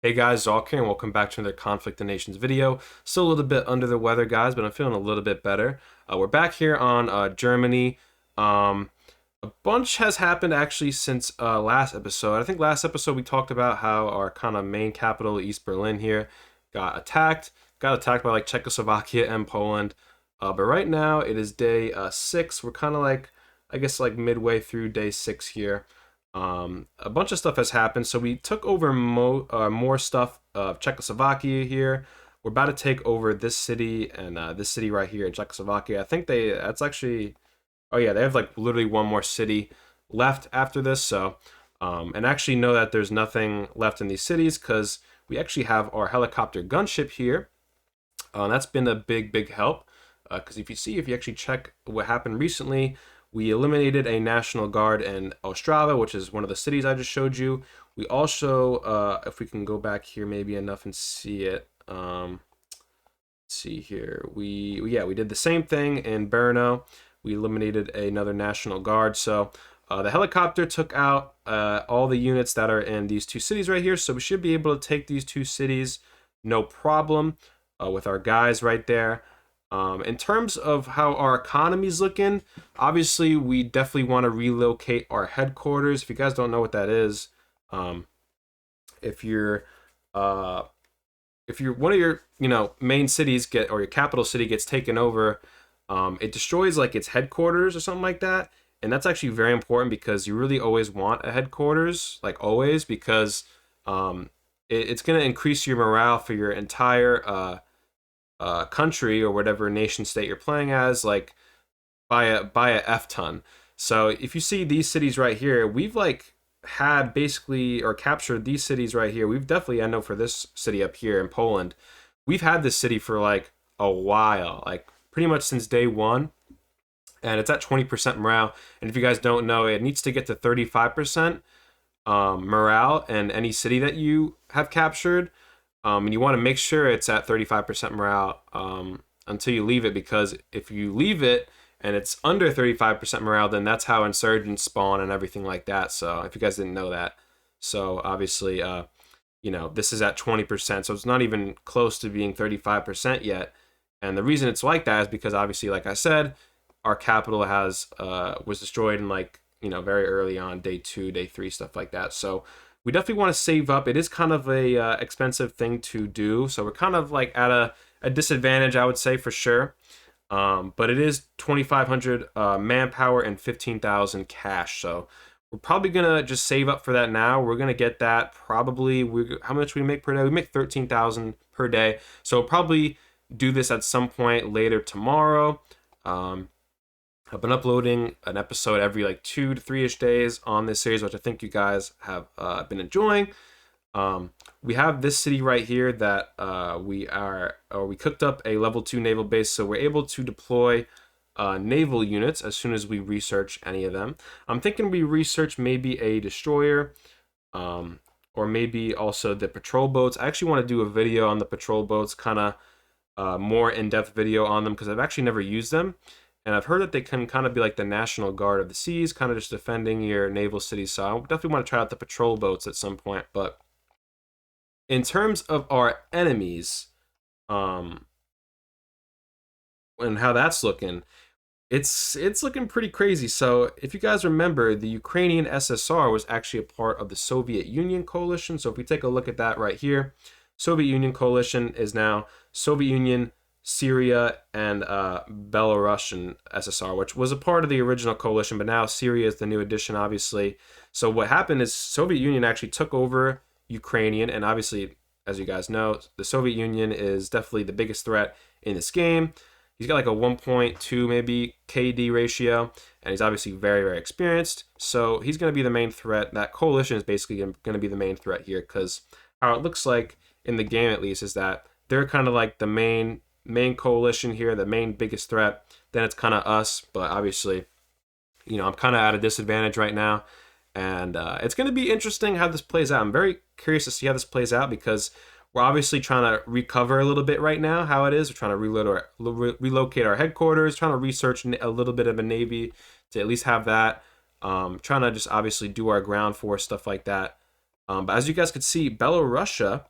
Hey guys, Zalk here, and welcome back to another Conflict of Nations video. Still a little bit under the weather, guys, but I'm feeling a little bit better. We're back here on Germany. Um, a bunch has happened actually since last episode. I think last episode we talked about how our kind of main capital, East Berlin here, got attacked. Got attacked by like Czechoslovakia and Poland. But right now it is day 6. We're kind of like, I guess, like midway through day 6 here. A bunch of stuff has happened. So we took over more stuff of Czechoslovakia here. We're about to take over this city and this city right here in Czechoslovakia. I think that's actually, oh yeah, they have like literally one more city left after this. So, and actually know that there's nothing left in these cities because we actually have our helicopter gunship here. That's been a big help because if you actually check what happened recently, we eliminated a National Guard in Ostrava, which is one of the cities I just showed you. We also, if we can go back here maybe enough and see it. Let's see here. We did the same thing in Brno. We eliminated another National Guard. So the helicopter took out all the units that are in these two cities right here. So we should be able to take these two cities no problem with our guys right there. In terms of how our economy's looking, obviously we definitely want to relocate our headquarters. If you guys don't know what that is, if you're uh, if you're one of your main cities or your capital city gets taken over, it destroys like its headquarters or something like that, and that's actually very important because you really always want a headquarters, like always, because it's going to increase your morale for your entire country or whatever nation state you're playing as, like by a f ton. So if you see these cities right here, we've like had basically or captured these cities right here. We've definitely, I know for this city up here in Poland, we've had this city for like a while, like pretty much since day one, and it's at 20% morale. And if you guys don't know, it needs to get to 35% morale in any city that you have captured. And you want to make sure it's at 35% morale until you leave it, because if you leave it and it's under 35% morale, then that's how insurgents spawn and everything like that. So if you guys didn't know that, so obviously, this is at 20%, so it's not even close to being 35% yet. And the reason it's like that is because obviously, like I said, our capital was destroyed in like very early on, day 2, day 3, stuff like that. So we definitely want to save up. It is kind of a expensive thing to do, so we're kind of like at a disadvantage, I would say, for sure. But it is 2,500 manpower and 15,000 cash. So we're probably gonna just save up for that now. We're gonna get that probably. How much we make per day? We make 13,000 per day. So we'll probably do this at some point later tomorrow. I've been uploading an episode every like 2 to 3-ish days on this series, which I think you guys have been enjoying. We have this city right here that we cooked up a level 2 naval base, so we're able to deploy naval units as soon as we research any of them. I'm thinking we research maybe a destroyer, or maybe also the patrol boats. I actually want to do a video on the patrol boats, kind of more in-depth video on them, because I've actually never used them. And I've heard that they can kind of be like the National Guard of the seas, kind of just defending your naval cities. So I definitely want to try out the patrol boats at some point. But in terms of our enemies, and how that's looking, it's looking pretty crazy. So if you guys remember, the Ukrainian SSR was actually a part of the Soviet Union coalition. So if we take a look at that right here, Soviet Union coalition is now Soviet Union, Syria, and Belarusian SSR, which was a part of the original coalition, but now Syria is the new addition, obviously. So what happened is Soviet Union actually took over Ukrainian, and obviously, as you guys know, the Soviet Union is definitely the biggest threat in this game. He's got like a 1.2 maybe KD ratio, and he's obviously very experienced. So he's going to be the main threat. That coalition is basically going to be the main threat here, because how it looks like in the game, at least, is that they're kind of like the main coalition here, the main biggest threat. Then it's kind of us, but obviously, I'm kind of at a disadvantage right now, and it's going to be interesting how this plays out. I'm very curious to see how this plays out, because we're obviously trying to recover a little bit right now how it is. We're trying to relocate our headquarters, trying to research a little bit of a navy to at least have that. Trying to just obviously do our ground force, stuff like that. But as you guys can see, Belarusia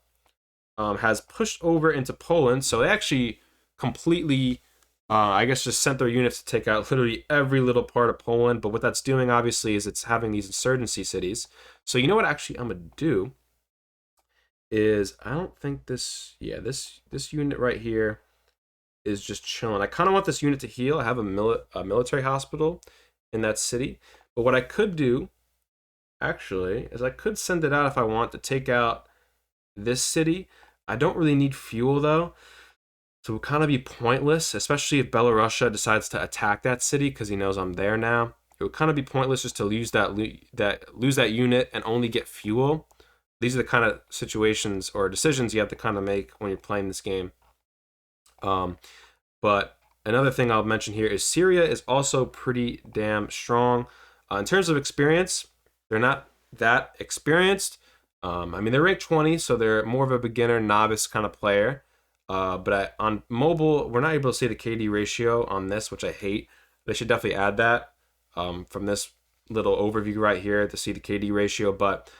has pushed over into Poland, so they actually completely, I guess, just sent their units to take out literally every little part of Poland. But what that's doing, obviously, is it's having these insurgency cities. So you know what actually I'm gonna do is I don't think this, yeah, this unit right here is just chilling. I kind of want this unit to heal. I have a military hospital in that city, but what I could do actually is I could send it out if I want to take out this city. I don't really need fuel though, so it would kind of be pointless, especially if Belarusia decides to attack that city because he knows I'm there now. It would kind of be pointless just to lose that unit and only get fuel. These are the kind of situations or decisions you have to kind of make when you're playing this game. But another thing I'll mention here is Syria is also pretty damn strong. In terms of experience, they're not that experienced. I mean, they're ranked 20, so they're more of a beginner, novice kind of player. On mobile, we're not able to see the KD ratio on this, which I hate. They should definitely add that from this little overview right here to see the KD ratio. But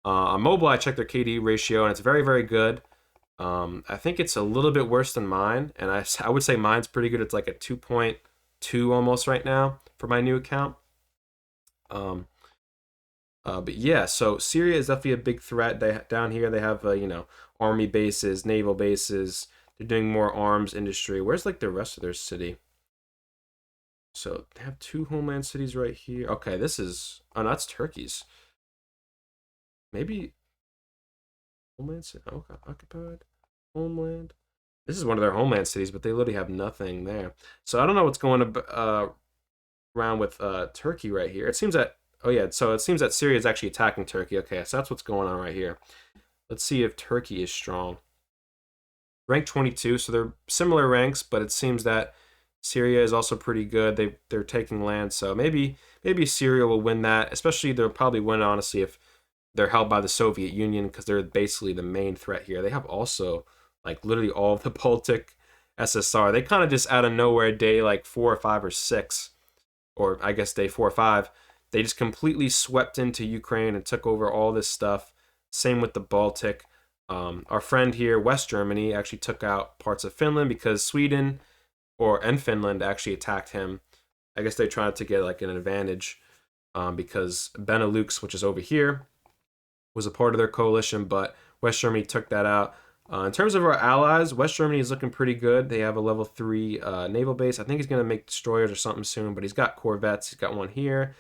on mobile, I checked their KD ratio, and it's very, very good. I think it's a little bit worse than mine, and I would say mine's pretty good. It's like a 2.2 almost right now for my new account. But yeah, so Syria is definitely a big threat. Down here they have army bases, naval bases. They're doing more arms industry. Where's like the rest of their city? So they have 2 homeland cities right here. Okay, this is, oh no, that's Turkey's. Maybe homeland city. Okay, occupied homeland. This is one of their homeland cities, but they literally have nothing there. So I don't know what's going around with Turkey right here. It seems that, oh yeah, so it seems that Syria is actually attacking Turkey. Okay, so that's what's going on right here. Let's see if Turkey is strong. Rank 22, so they're similar ranks, but it seems that Syria is also pretty good. They're taking land, so maybe Syria will win that. Especially they'll probably win, honestly, if they're held by the Soviet Union, because they're basically the main threat here. They have also like literally all of the Baltic SSR. They kind of just out of nowhere, day like 4 or 5 or 6, or I guess day 4 or 5, they just completely swept into Ukraine and took over all this stuff. Same with the Baltic. Our friend here, West Germany, actually took out parts of Finland because Sweden and Finland actually attacked him. I guess they tried to get like an advantage because Benelux, which is over here, was a part of their coalition, but West Germany took that out. In terms of our allies, West Germany is looking pretty good. They have a level 3 naval base. I think he's going to make destroyers or something soon, but he's got corvettes. He's got one here.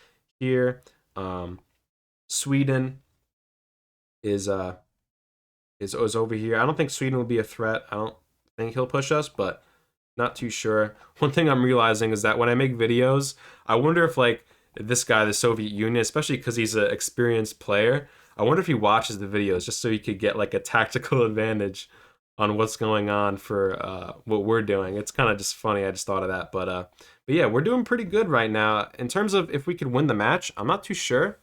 Sweden is over here. I don't think Sweden will be a threat. I don't think he'll push us, but not too sure. One thing I'm realizing is that when I make videos, I wonder if like this guy, the Soviet Union, especially because he's an experienced player, I wonder if he watches the videos just so he could get like a tactical advantage on what's going on for what we're doing. It's kind of just funny. I just thought of that, but yeah, we're doing pretty good right now in terms of if we could win the match. I'm not too sure.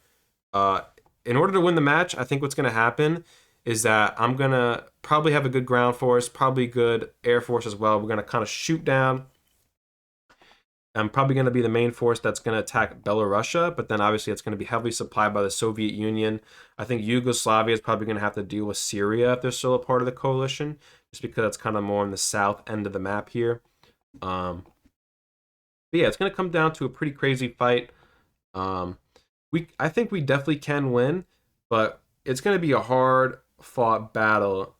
In order to win the match, I think what's going to happen is that I'm going to probably have a good ground force, probably good air force as well. We're going to kind of shoot down. I'm probably going to be the main force that's going to attack Belarusia, but then obviously it's going to be heavily supplied by the Soviet Union. I think Yugoslavia is probably going to have to deal with Syria if they're still a part of the coalition, just because it's kind of more on the south end of the map here. But yeah, it's going to come down to a pretty crazy fight. I think we definitely can win, but it's going to be a hard fought battle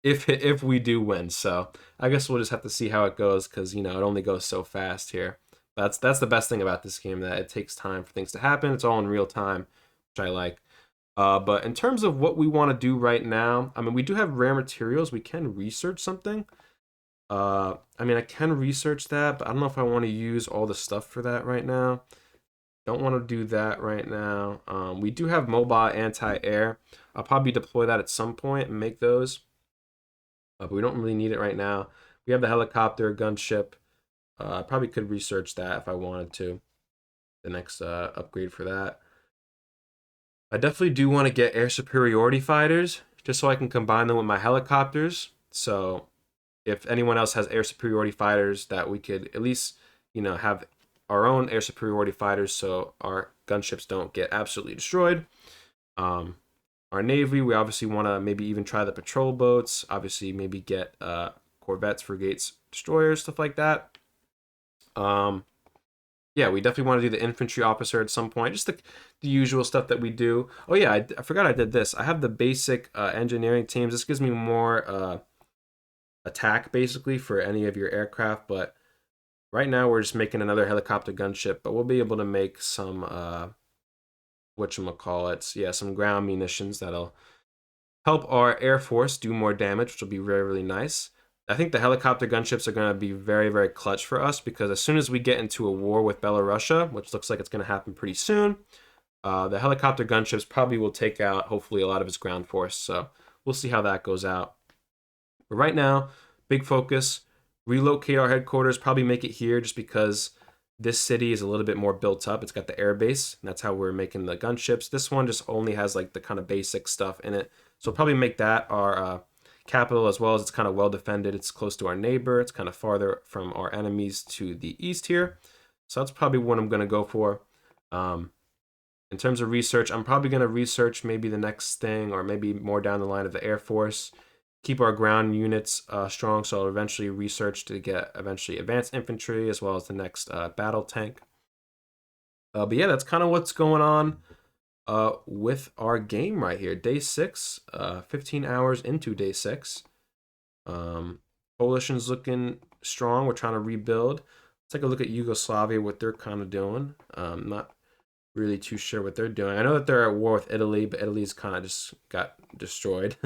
if we do win. So I guess we'll just have to see how it goes, because it only goes so fast here. That's the best thing about this game, that it takes time for things to happen. It's all in real time, which I like. But in terms of what we want to do right now, I mean, we do have rare materials. We can research something. I mean, I can research that, but I don't know if I want to use all the stuff for that right now. Don't want to do that right now. We do have mobile anti-air. I'll probably deploy that at some point and make those. But we don't really need it right now. We have the helicopter, gunship. I probably could research that if I wanted to. The next upgrade for that. I definitely do want to get air superiority fighters, just so I can combine them with my helicopters. So if anyone else has air superiority fighters, that we could at least, have our own air superiority fighters so our gunships don't get absolutely destroyed. our navy. We obviously want to maybe even try the patrol boats. Obviously, maybe get corvettes, frigates, destroyers, stuff like that. Yeah, we definitely want to do the infantry officer at some point. Just the usual stuff that we do. Oh yeah, I forgot I did this. I have the basic engineering teams. This gives me more attack basically for any of your aircraft, but right now we're just making another helicopter gunship, but we'll be able to make some whatchamacallits, yeah, some ground munitions that'll help our air force do more damage, which will be really, really nice. I think the helicopter gunships are going to be very, very clutch for us, because as soon as we get into a war with Belarusia, which looks like it's going to happen pretty soon, the helicopter gunships probably will take out, hopefully, a lot of its ground force. So we'll see how that goes out. But right now, big focus, relocate our headquarters, probably make it here just because this city is a little bit more built up. It's got the air base, and that's how we're making the gunships. This one just only has like the kind of basic stuff in it. So we'll probably make that our capital, as well as it's kind of well defended. It's close to our neighbor. It's kind of farther from our enemies to the east here. So that's probably what I'm going to go for. In terms of research, I'm probably going to research maybe the next thing, or maybe more down the line of the Air Force. Keep our ground units strong, so I'll eventually research to get eventually advanced infantry, as well as the next battle tank. But yeah, that's kind of what's going on with our game right here. Day 6, 15 hours into day 6. Coalition's looking strong. We're trying to rebuild. Let's take a look at Yugoslavia, what they're kind of doing. Not really too sure what they're doing. I know that they're at war with Italy, but Italy's kind of just got destroyed.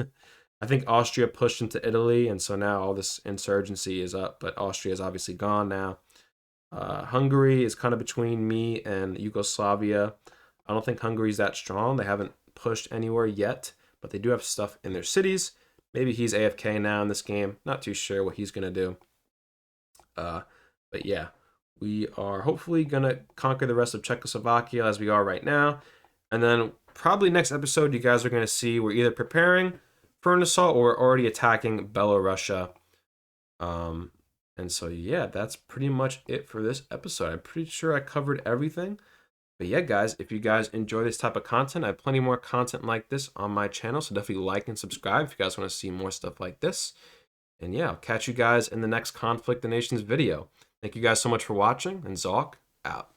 I think Austria pushed into Italy, and so now all this insurgency is up, but Austria is obviously gone now. Hungary is kind of between me and Yugoslavia. I don't think Hungary's that strong. They haven't pushed anywhere yet, but they do have stuff in their cities. Maybe he's AFK now in this game. Not too sure what he's going to do. But yeah, we are hopefully going to conquer the rest of Czechoslovakia as we are right now. And then probably next episode, you guys are going to see we're either preparing for an assault or we're already attacking Belarusia. And so, yeah, that's pretty much it for this episode. I'm pretty sure I covered everything. But yeah, guys, if you guys enjoy this type of content, I have plenty more content like this on my channel. So definitely like and subscribe if you guys want to see more stuff like this. And yeah, I'll catch you guys in the next Conflict of Nations video. Thank you guys so much for watching, and Zalk out.